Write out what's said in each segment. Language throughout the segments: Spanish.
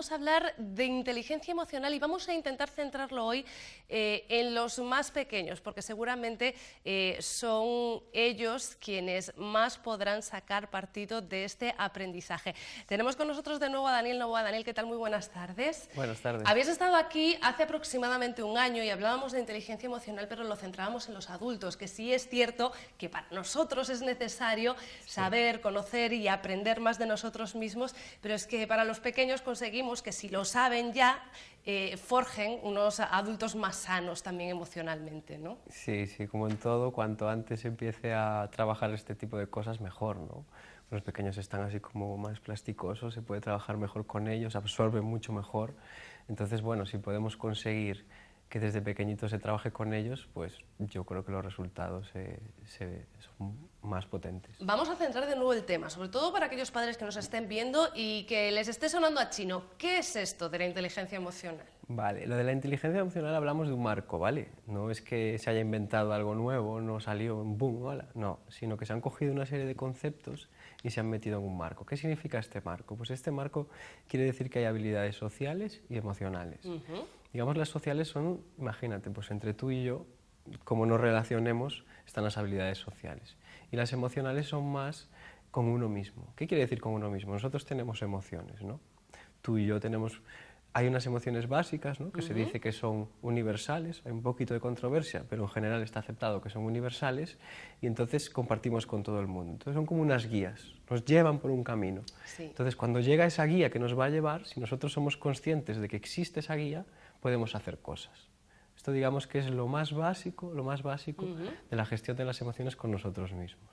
Vamos a hablar de inteligencia emocional y vamos a intentar centrarlo hoy en los más pequeños, porque seguramente son ellos quienes más podrán sacar partido de este aprendizaje. Tenemos con nosotros de nuevo a Daniel Novoa. Daniel, ¿qué tal? Muy buenas tardes. Buenas tardes. Habías estado aquí hace aproximadamente un año y hablábamos de inteligencia emocional, pero lo centrábamos en los adultos, que sí es cierto que para nosotros es necesario saber, conocer y aprender más de nosotros mismos, pero es que para los pequeños conseguimos que si lo saben ya, forjen unos adultos más sanos también emocionalmente, ¿no? Sí, como en todo, cuanto antes empiece a trabajar este tipo de cosas, mejor, ¿no? Los pequeños están así como más plasticosos, se puede trabajar mejor con ellos, absorben mucho mejor. Entonces, bueno, si podemos conseguir que desde pequeñitos se trabaje con ellos, pues yo creo que los resultados son más potentes. Vamos a centrar de nuevo el tema, sobre todo para aquellos padres que nos estén viendo y que les esté sonando a chino. ¿Qué es esto de la inteligencia emocional? Vale, lo de la inteligencia emocional hablamos de un marco, ¿vale? No es que se haya inventado algo nuevo, no salió en boom, hola, no, sino que se han cogido una serie de conceptos y se han metido en un marco. ¿Qué significa este marco? Pues este marco quiere decir que hay habilidades sociales y emocionales. Digamos, las sociales son, imagínate, pues entre tú y yo, como nos relacionemos, están las habilidades sociales. Y las emocionales son más con uno mismo. ¿Qué quiere decir con uno mismo? Nosotros tenemos emociones, ¿no? Tú y yo tenemos... Hay unas emociones básicas, ¿no? Que se dice que son universales, hay un poquito de controversia, pero en general está aceptado que son universales y entonces compartimos con todo el mundo. Entonces son como unas guías, nos llevan por un camino. Sí. Entonces cuando llega esa guía que nos va a llevar, si nosotros somos conscientes de que existe esa guía, podemos hacer cosas. Esto digamos que es lo más básico de la gestión de las emociones con nosotros mismos.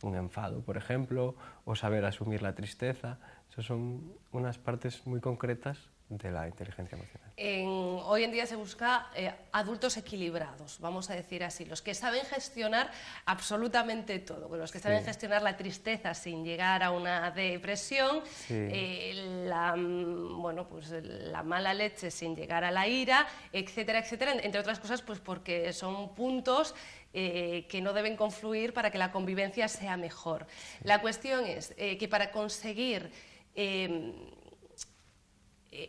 Un enfado, por ejemplo, o saber asumir la tristeza, eso son unas partes muy concretas de la inteligencia emocional. Hoy en día se busca adultos equilibrados, vamos a decir así, los que saben gestionar absolutamente todo, los que saben gestionar la tristeza sin llegar a una depresión, la mala leche sin llegar a la ira, etcétera, etcétera, entre otras cosas pues porque son puntos que no deben confluir para que la convivencia sea mejor. La cuestión es que para conseguir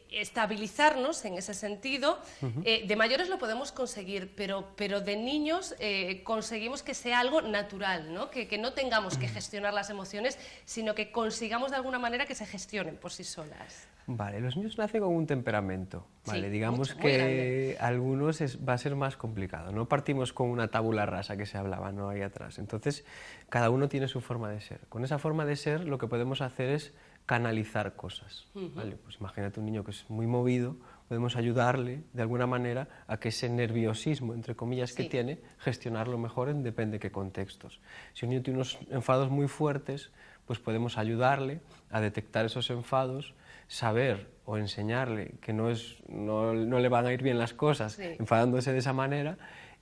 estabilizarnos en ese sentido, de mayores lo podemos conseguir, pero de niños conseguimos que sea algo natural, ¿no? Que no tengamos que gestionar las emociones, sino que consigamos de alguna manera que se gestionen por sí solas. Vale, los niños nacen con un temperamento, ¿vale? Sí, Digamos muy que grande. algunos va a ser más complicado, no partimos con una tabula rasa que se hablaba, ¿no? Ahí atrás. Entonces, cada uno tiene su forma de ser. Con esa forma de ser lo que podemos hacer es canalizar cosas, ¿vale? Pues imagínate un niño que es muy movido, podemos ayudarle de alguna manera a que ese nerviosismo, entre comillas, que tiene, gestionarlo mejor en depende de qué contextos. Si un niño tiene unos enfados muy fuertes, pues podemos ayudarle a detectar esos enfados, saber o enseñarle que no le van a ir bien las cosas enfadándose de esa manera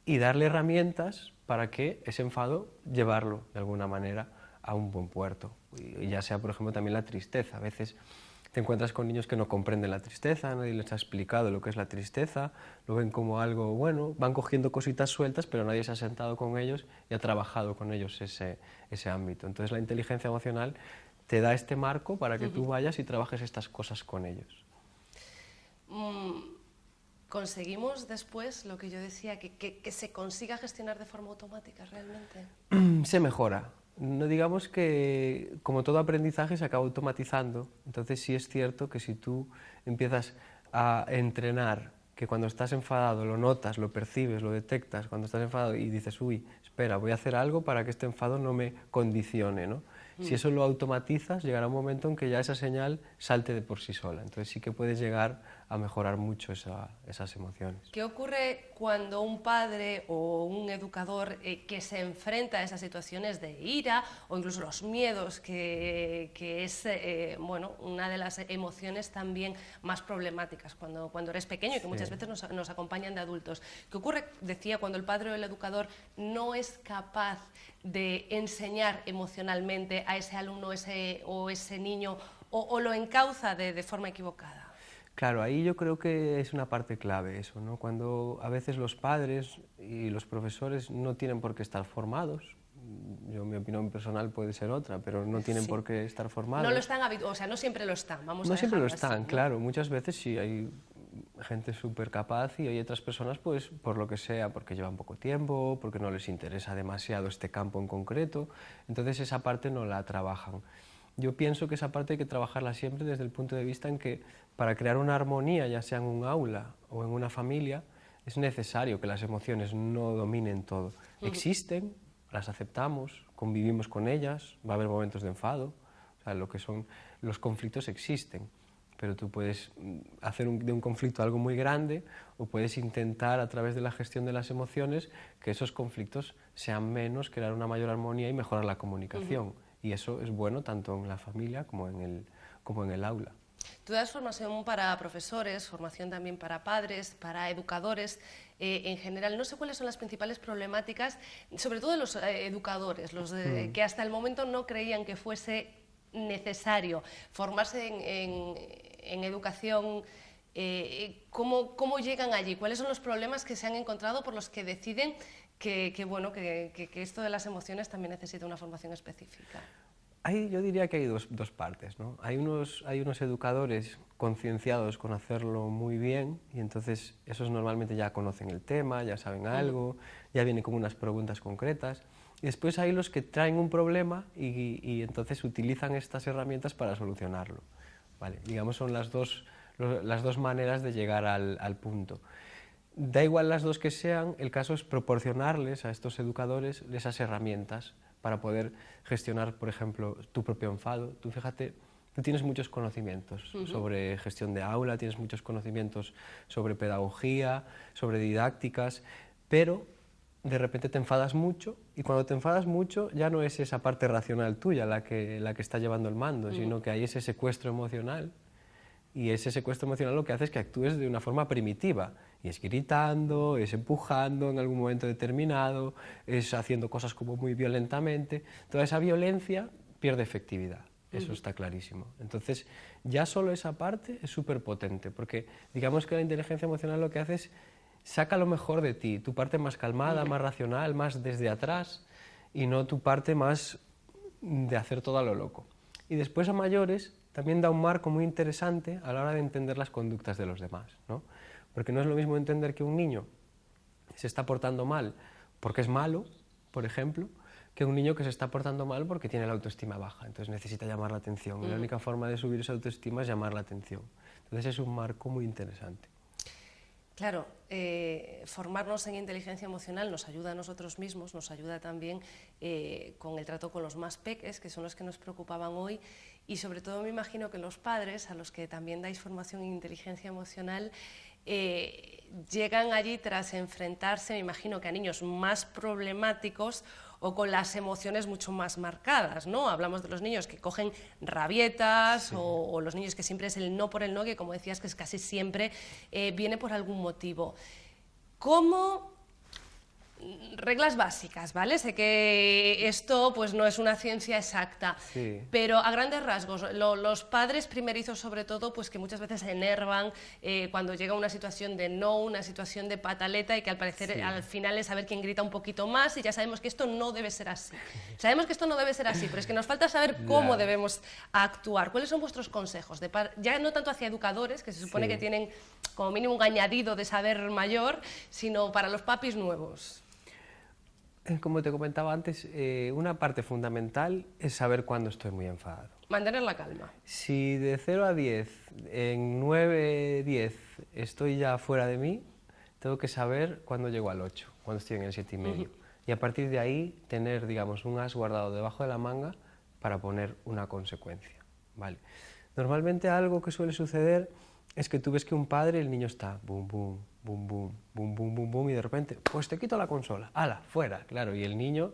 y darle herramientas para que ese enfado llevarlo de alguna manera a un buen puerto. Y ya sea, por ejemplo, también la tristeza. A veces te encuentras con niños que no comprenden la tristeza, nadie les ha explicado lo que es la tristeza, lo ven como algo bueno, van cogiendo cositas sueltas, pero nadie se ha sentado con ellos y ha trabajado con ellos ese ámbito. Entonces la inteligencia emocional te da este marco para que tú vayas y trabajes estas cosas con ellos. ¿Conseguimos después lo que yo decía, que se consiga gestionar de forma automática realmente? Se mejora. No digamos que, como todo aprendizaje, se acaba automatizando. Entonces sí es cierto que si tú empiezas a entrenar, que cuando estás enfadado lo notas, lo percibes, lo detectas, cuando estás enfadado y dices, uy, espera, voy a hacer algo para que este enfado no me condicione, ¿no? Si eso lo automatizas, llegará un momento en que ya esa señal salte de por sí sola. Entonces sí que puedes llegar a mejorar mucho esas emociones. ¿Qué ocurre cuando un padre o un educador que se enfrenta a esas situaciones de ira o incluso los miedos, que es una de las emociones también más problemáticas cuando eres pequeño y que muchas veces nos acompañan de adultos? ¿Qué ocurre, decía, cuando el padre o el educador no es capaz de enseñar emocionalmente a ese alumno o ese niño o lo encauza de forma equivocada? Claro, ahí yo creo que es una parte clave eso, ¿no? Cuando a veces los padres y los profesores no tienen por qué estar formados, Yo, mi opinión personal puede ser otra, pero no tienen por qué estar formados. No lo están, o sea, no siempre lo están, vamos a No siempre lo dejarlo están, así, ¿no? claro. Muchas veces sí hay gente súper capaz y hay otras personas, pues, por lo que sea, porque llevan poco tiempo, porque no les interesa demasiado este campo en concreto, entonces esa parte no la trabajan. Yo pienso que esa parte hay que trabajarla siempre desde el punto de vista en que para crear una armonía, ya sea en un aula o en una familia, es necesario que las emociones no dominen todo. Existen, las aceptamos, convivimos con ellas, va a haber momentos de enfado, o sea, lo que son los conflictos existen, pero tú puedes hacer de un conflicto algo muy grande o puedes intentar a través de la gestión de las emociones que esos conflictos sean menos, crear una mayor armonía y mejorar la comunicación. Y eso es bueno tanto en la familia como en el aula. Tú das formación para profesores, formación también para padres, para educadores en general. No sé cuáles son las principales problemáticas, sobre todo de los educadores, los que hasta el momento no creían que fuese necesario formarse en educación. ¿Cómo llegan allí? ¿Cuáles son los problemas que se han encontrado por los que deciden que esto de las emociones también necesita una formación específica? Yo diría que hay dos partes, ¿no? Hay unos educadores concienciados con hacerlo muy bien y entonces esos normalmente ya conocen el tema, ya saben algo, ya vienen con unas preguntas concretas. Y después hay los que traen un problema y entonces utilizan estas herramientas para solucionarlo. ¿Vale? Digamos, son las dos maneras de llegar al punto. Da igual las dos que sean, el caso es proporcionarles a estos educadores esas herramientas para poder gestionar, por ejemplo, tu propio enfado. Tú fíjate, tú tienes muchos conocimientos sobre gestión de aula, tienes muchos conocimientos sobre pedagogía, sobre didácticas, pero de repente te enfadas mucho y cuando te enfadas mucho ya no es esa parte racional tuya la que está llevando el mando, sino que hay ese secuestro emocional. Y ese secuestro emocional lo que hace es que actúes de una forma primitiva, y es gritando, es empujando en algún momento determinado, es haciendo cosas como muy violentamente. Toda esa violencia pierde efectividad, eso está clarísimo. Entonces, ya solo esa parte es súper potente, porque digamos que la inteligencia emocional lo que hace es saca lo mejor de ti, tu parte más calmada, más racional, más desde atrás, y no tu parte más de hacer todo a lo loco. Y después a mayores también da un marco muy interesante a la hora de entender las conductas de los demás, ¿no? Porque no es lo mismo entender que un niño se está portando mal porque es malo, por ejemplo, que un niño que se está portando mal porque tiene la autoestima baja, entonces necesita llamar la atención. Y la única forma de subir esa autoestima es llamar la atención. Entonces es un marco muy interesante. Claro, formarnos en inteligencia emocional nos ayuda a nosotros mismos, nos ayuda también con el trato con los más peques, que son los que nos preocupaban hoy, y sobre todo me imagino que los padres, a los que también dais formación en inteligencia emocional, llegan allí tras enfrentarse, me imagino que a niños más problemáticos o con las emociones mucho más marcadas, ¿no? Hablamos de los niños que cogen rabietas o los niños que siempre es el no por el no, que como decías que es casi siempre viene por algún motivo. ¿Cómo? Reglas básicas, ¿vale? Sé que esto pues no es una ciencia exacta, pero a grandes rasgos, los padres primerizos sobre todo, pues que muchas veces se enervan cuando llega una situación de no, una situación de pataleta y que al parecer al final es saber quién grita un poquito más y ya sabemos que esto no debe ser así. Sabemos que esto no debe ser así, pero es que nos falta saber cómo debemos actuar. ¿Cuáles son vuestros consejos? Ya no tanto hacia educadores, que se supone que tienen como mínimo un añadido de saber mayor, sino para los papis nuevos. Como te comentaba antes, una parte fundamental es saber cuándo estoy muy enfadado. Mantener la calma. Si de 0 a 10, en 9, 10 estoy ya fuera de mí, tengo que saber cuándo llego al 8, cuando estoy en el 7,5. Y a partir de ahí tener, digamos, un as guardado debajo de la manga para poner una consecuencia, ¿vale? Normalmente algo que suele suceder es que tú ves que un padre, el niño está bum, bum, bum, bum, bum, bum, bum, bum, y de repente, pues te quito la consola, ¡hala, fuera! Claro, y el niño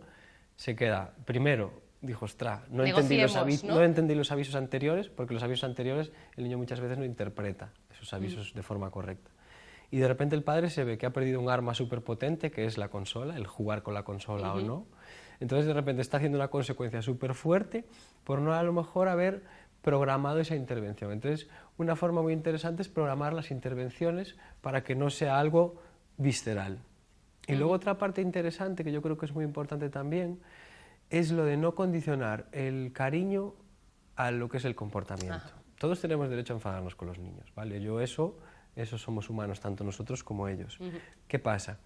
se queda, primero, dijo, ostras, no entendí los avisos anteriores, porque los avisos anteriores el niño muchas veces no interpreta esos avisos de forma correcta. Y de repente el padre se ve que ha perdido un arma súper potente, que es la consola, el jugar con la consola o no. Entonces de repente está haciendo una consecuencia súper fuerte por no a lo mejor haber programado esa intervención. Entonces, una forma muy interesante es programar las intervenciones para que no sea algo visceral. Y luego otra parte interesante que yo creo que es muy importante también es lo de no condicionar el cariño a lo que es el comportamiento. Ajá. Todos tenemos derecho a enfadarnos con los niños, ¿vale? Eso somos humanos, tanto nosotros como ellos. ¿Qué pasa?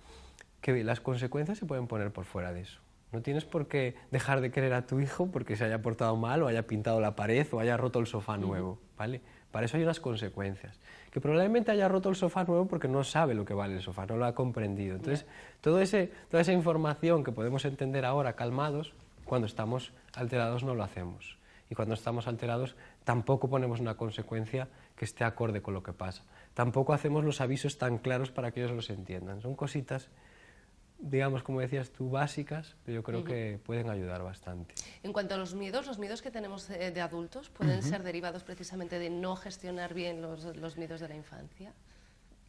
Que las consecuencias se pueden poner por fuera de eso. No tienes por qué dejar de querer a tu hijo porque se haya portado mal o haya pintado la pared o haya roto el sofá nuevo, ¿vale? Para eso hay unas consecuencias. Que probablemente haya roto el sofá nuevo porque no sabe lo que vale el sofá, no lo ha comprendido. Entonces, toda esa información que podemos entender ahora calmados, cuando estamos alterados no lo hacemos. Y cuando estamos alterados tampoco ponemos una consecuencia que esté acorde con lo que pasa. Tampoco hacemos los avisos tan claros para que ellos los entiendan. Son cositas, digamos, como decías tú, básicas, pero yo creo que pueden ayudar bastante. En cuanto a los miedos que tenemos de adultos pueden ser derivados precisamente de no gestionar bien los miedos de la infancia.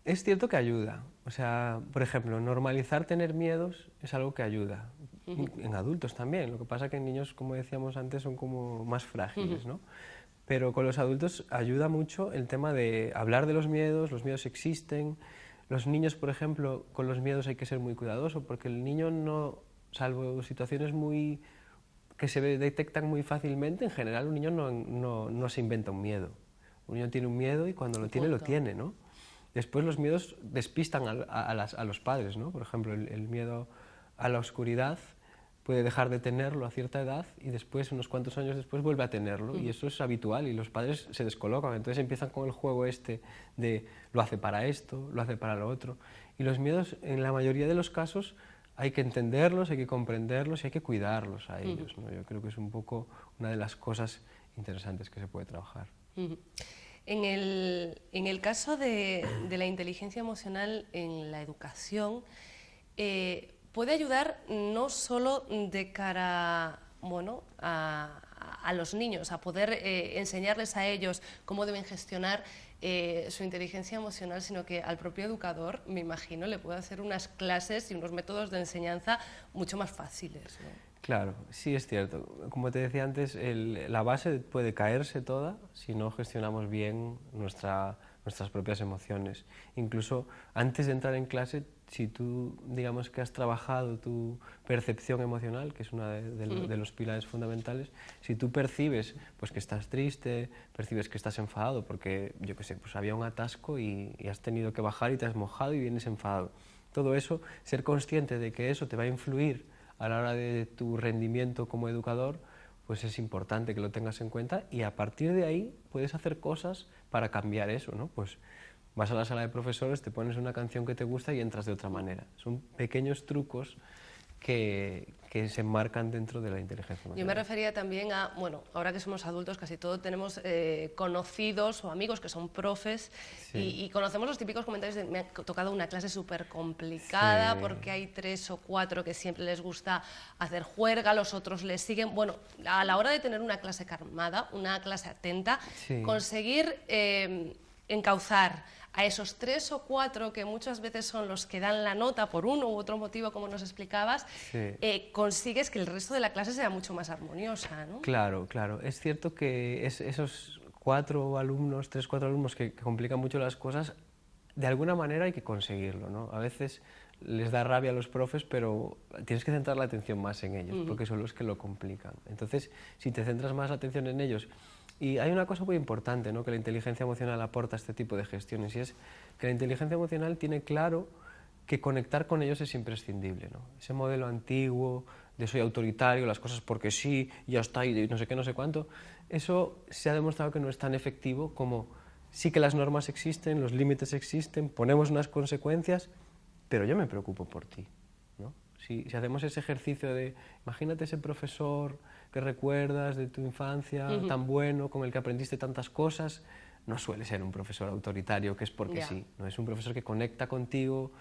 Es cierto que ayuda. O sea, por ejemplo, normalizar tener miedos es algo que ayuda. En adultos también. Lo que pasa es que en niños, como decíamos antes, son como más frágiles, ¿no? Pero con los adultos ayuda mucho el tema de hablar de los miedos existen. Los niños, por ejemplo, con los miedos hay que ser muy cuidadoso porque el niño no, salvo situaciones que se detectan muy fácilmente, en general un niño no se inventa un miedo. Un niño tiene un miedo y cuando lo tiene, lo tiene, ¿no? Después los miedos despistan a los padres, ¿no? Por ejemplo, el miedo a la oscuridad puede dejar de tenerlo a cierta edad y después, unos cuantos años después, vuelve a tenerlo. Y eso es habitual y los padres se descolocan. Entonces empiezan con el juego este de lo hace para esto, lo hace para lo otro. Y los miedos, en la mayoría de los casos, hay que entenderlos, hay que comprenderlos y hay que cuidarlos a ellos, ¿no? Yo creo que es un poco una de las cosas interesantes que se puede trabajar. En el caso de la inteligencia emocional en la educación, puede ayudar no solo de cara, bueno, a los niños, a poder enseñarles a ellos cómo deben gestionar su inteligencia emocional, sino que al propio educador, me imagino, le puede hacer unas clases y unos métodos de enseñanza mucho más fáciles, ¿no? Claro, sí es cierto. Como te decía antes, la base puede caerse toda si no gestionamos bien nuestras propias emociones. Incluso antes de entrar en clase, si tú, digamos que has trabajado tu percepción emocional, que es uno de los pilares fundamentales, si tú percibes pues, que estás triste, percibes que estás enfadado, porque, yo qué sé, pues había un atasco y has tenido que bajar y te has mojado y vienes enfadado. Todo eso, ser consciente de que eso te va a influir a la hora de tu rendimiento como educador, pues es importante que lo tengas en cuenta y a partir de ahí puedes hacer cosas para cambiar eso, ¿no? Pues vas a la sala de profesores, te pones una canción que te gusta y entras de otra manera. Son pequeños trucos que se enmarcan dentro de la inteligencia emocional. Yo me refería también a, bueno, ahora que somos adultos, casi todos tenemos conocidos o amigos que son profes y conocemos los típicos comentarios de me ha tocado una clase súper complicada porque hay 3 o 4 que siempre les gusta hacer juerga, los otros les siguen. Bueno, a la hora de tener una clase calmada, una clase atenta, conseguir encauzar a esos 3 o 4 que muchas veces son los que dan la nota por uno u otro motivo, como nos explicabas, consigues que el resto de la clase sea mucho más armoniosa, ¿no? Claro, claro. Es cierto que esos 4 alumnos, 3, 4 alumnos que complican mucho las cosas, de alguna manera hay que conseguirlo, ¿no? A veces les da rabia a los profes, pero tienes que centrar la atención más en ellos, porque son los que lo complican. Entonces, si te centras más la atención en ellos. Y hay una cosa muy importante, ¿no?, que la inteligencia emocional aporta a este tipo de gestiones, y es que la inteligencia emocional tiene claro que conectar con ellos es imprescindible, ¿no? Ese modelo antiguo de soy autoritario, las cosas porque sí, ya está, y no sé qué, no sé cuánto, eso se ha demostrado que no es tan efectivo como sí que las normas existen, los límites existen, ponemos unas consecuencias, pero yo me preocupo por ti, ¿no? Si hacemos ese ejercicio de, imagínate ese profesor que recuerdas de tu infancia, tan bueno, con el que aprendiste tantas cosas, no suele ser un profesor autoritario que es porque sí, no es un profesor que conecta contigo,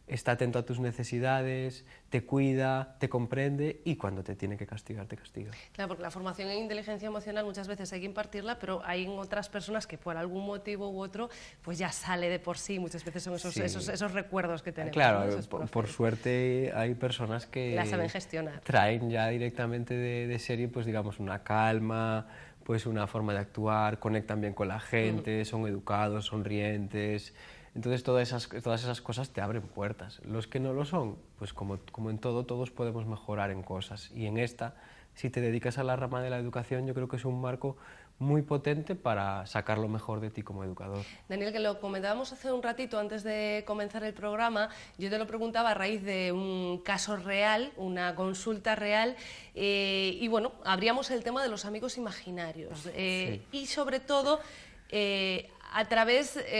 está atento a tus necesidades, te cuida, te comprende y cuando te tiene que castigar, te castiga. Claro, porque la formación en inteligencia emocional muchas veces hay que impartirla, pero hay otras personas que por algún motivo u otro pues ya sale de por sí, muchas veces son esos recuerdos que tenemos. Claro, ¿no? por suerte hay personas que la saben gestionar. Traen ya directamente de serie, pues digamos, una calma, pues una forma de actuar, conectan bien con la gente, son educados, sonrientes. Entonces todas esas cosas te abren puertas. Los que no lo son, pues como en todo, todos podemos mejorar en cosas y en esta si te dedicas a la rama de la educación, yo creo que es un marco muy potente para sacar lo mejor de ti como educador. Daniel, que lo comentábamos hace un ratito antes de comenzar el programa, yo te lo preguntaba a raíz de un caso real, una consulta real, y bueno, abríamos el tema de los amigos imaginarios, Sí. y sobre todo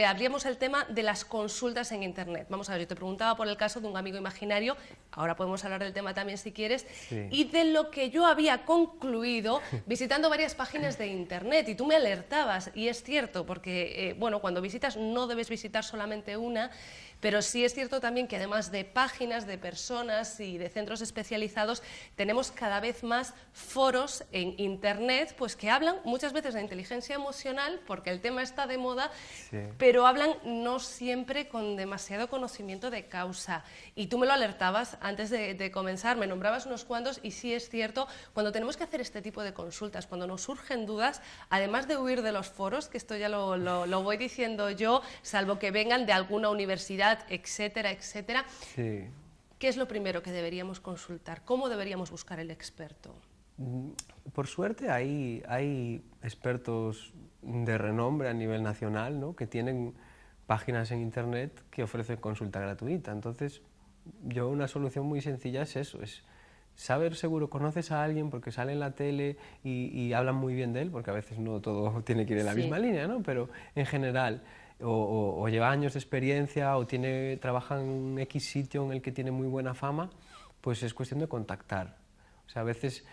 abríamos el tema de las consultas en Internet. Vamos a ver, yo te preguntaba por el caso de un amigo imaginario, ahora podemos hablar del tema también si quieres, Sí. y de lo que yo había concluido visitando varias páginas de Internet, y tú me alertabas, y es cierto, porque bueno, cuando visitas no debes visitar solamente una, pero sí es cierto también que además de páginas, de personas y de centros especializados, tenemos cada vez más foros en Internet pues que hablan muchas veces de inteligencia emocional, porque el tema está de moda, Sí. pero hablan no siempre con demasiado conocimiento de causa. Y tú me lo alertabas antes de comenzar, me nombrabas unos cuantos, y sí es cierto, cuando tenemos que hacer este tipo de consultas, cuando nos surgen dudas, además de huir de los foros, que esto ya lo voy diciendo yo, salvo que vengan de alguna universidad, etcétera, etcétera. Sí. ¿Qué es lo primero que deberíamos consultar? ¿Cómo deberíamos buscar el experto? Por suerte hay expertos de renombre a nivel nacional, ¿no?, que tienen páginas en Internet que ofrecen consulta gratuita. Entonces, una solución muy sencilla es eso, es saber seguro, conoces a alguien porque sale en la tele y hablan muy bien de él, porque a veces no todo tiene que ir en la misma línea, ¿no?, pero en general, o lleva años de experiencia o trabaja en X sitio en el que tiene muy buena fama, pues es cuestión de contactar. O sea, a veces,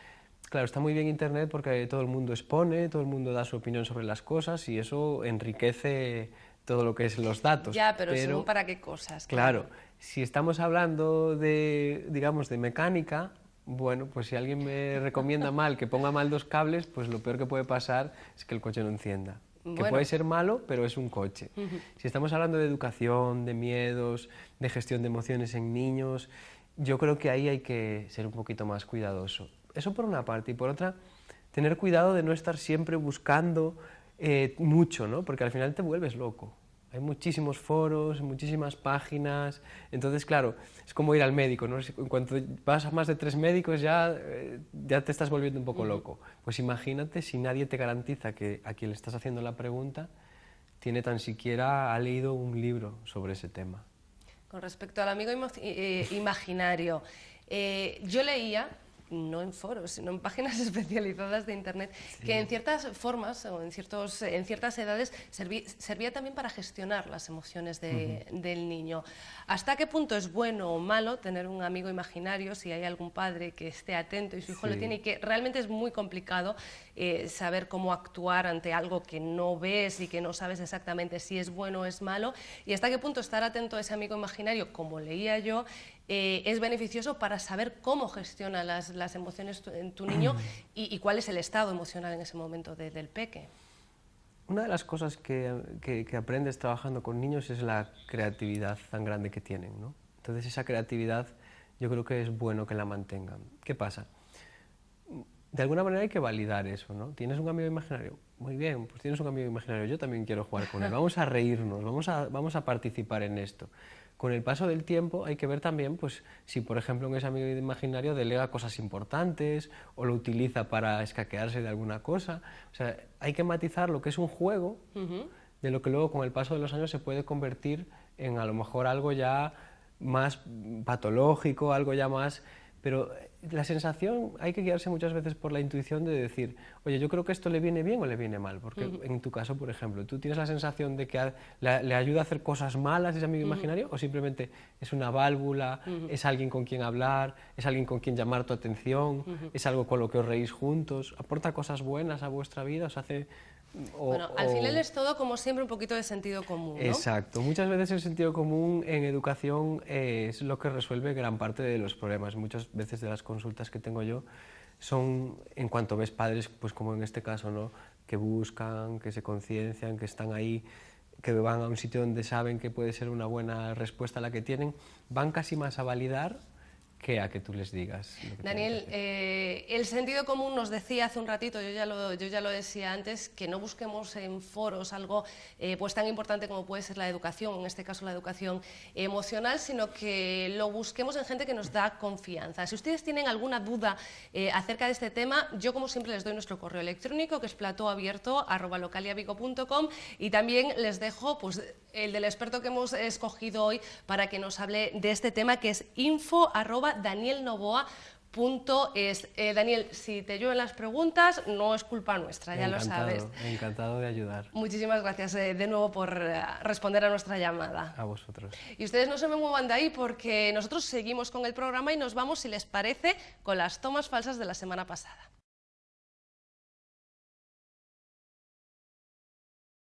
claro, está muy bien Internet porque todo el mundo expone, todo el mundo da su opinión sobre las cosas y eso enriquece todo lo que es los datos. Ya, pero según para qué cosas. Claro, si estamos hablando de, digamos, de mecánica, bueno, pues si alguien me recomienda mal que ponga mal 2 cables, pues lo peor que puede pasar es que el coche no encienda. Que puede ser malo, pero es un coche. Si estamos hablando de educación, de miedos, de gestión de emociones en niños, yo creo que ahí hay que ser un poquito más cuidadoso. Eso por una parte. Y por otra, tener cuidado de no estar siempre buscando mucho, ¿no? Porque al final te vuelves loco. Hay muchísimos foros, muchísimas páginas, entonces claro, es como ir al médico, ¿no? En cuanto vas a más de 3 médicos ya te estás volviendo un poco loco. Pues imagínate si nadie te garantiza que a quien le estás haciendo la pregunta ha leído un libro sobre ese tema. Con respecto al amigo imaginario, yo leía, no en foros, sino en páginas especializadas de Internet, que en ciertas formas o en ciertas edades servía también para gestionar las emociones del niño. ¿Hasta qué punto es bueno o malo tener un amigo imaginario, si hay algún padre que esté atento y su hijo lo tiene, y que realmente es muy complicado saber cómo actuar ante algo que no ves y que no sabes exactamente si es bueno o es malo? ¿Y hasta qué punto estar atento a ese amigo imaginario, como leía yo, es beneficioso para saber cómo gestiona las emociones en tu niño y cuál es el estado emocional en ese momento del peque? Una de las cosas que aprendes trabajando con niños es la creatividad tan grande que tienen, ¿no? Entonces esa creatividad yo creo que es bueno que la mantengan. ¿Qué pasa? De alguna manera hay que validar eso, ¿no? ¿Tienes un amigo imaginario? Muy bien, pues tienes un amigo imaginario, yo también quiero jugar con él, vamos a reírnos, vamos a participar en esto. Con el paso del tiempo hay que ver también pues, si, por ejemplo, en ese amigo imaginario delega cosas importantes o lo utiliza para escaquearse de alguna cosa. O sea, hay que matizar lo que es un juego de lo que luego con el paso de los años se puede convertir en a lo mejor algo ya más patológico, algo ya más... Pero la sensación, hay que guiarse muchas veces por la intuición de decir, oye, yo creo que esto le viene bien o le viene mal, porque en tu caso, por ejemplo, ¿tú tienes la sensación de que le ayuda a hacer cosas malas ese amigo imaginario o simplemente es una válvula, es alguien con quien hablar, es alguien con quien llamar tu atención, es algo con lo que os reís juntos, aporta cosas buenas a vuestra vida, os hace... Bueno, al final es todo, como siempre, un poquito de sentido común, ¿no? Exacto. Muchas veces el sentido común en educación es lo que resuelve gran parte de los problemas. Muchas veces de las consultas que tengo yo son, en cuanto ves padres, pues como en este caso, ¿no?, que buscan, que se conciencian, que están ahí, que van a un sitio donde saben que puede ser una buena respuesta a la que tienen, van casi más a validar que a que tú les digas lo que Daniel, tienen que hacer. el sentido común nos decía hace un ratito, yo ya lo decía antes, que no busquemos en foros algo pues tan importante como puede ser la educación, en este caso la educación emocional, sino que lo busquemos en gente que nos da confianza. Si ustedes tienen alguna duda acerca de este tema, yo como siempre les doy nuestro correo electrónico, que es platoabierto@localiavigo.com, y también les dejo pues el del experto que hemos escogido hoy para que nos hable de este tema, que es info@danielnovoa.es. Daniel, si te llueven las preguntas, no es culpa nuestra, ya lo sabes. Encantado de ayudar. Muchísimas gracias de nuevo por responder a nuestra llamada. A vosotros. Y ustedes no se me muevan de ahí porque nosotros seguimos con el programa y nos vamos, si les parece, con las tomas falsas de la semana pasada.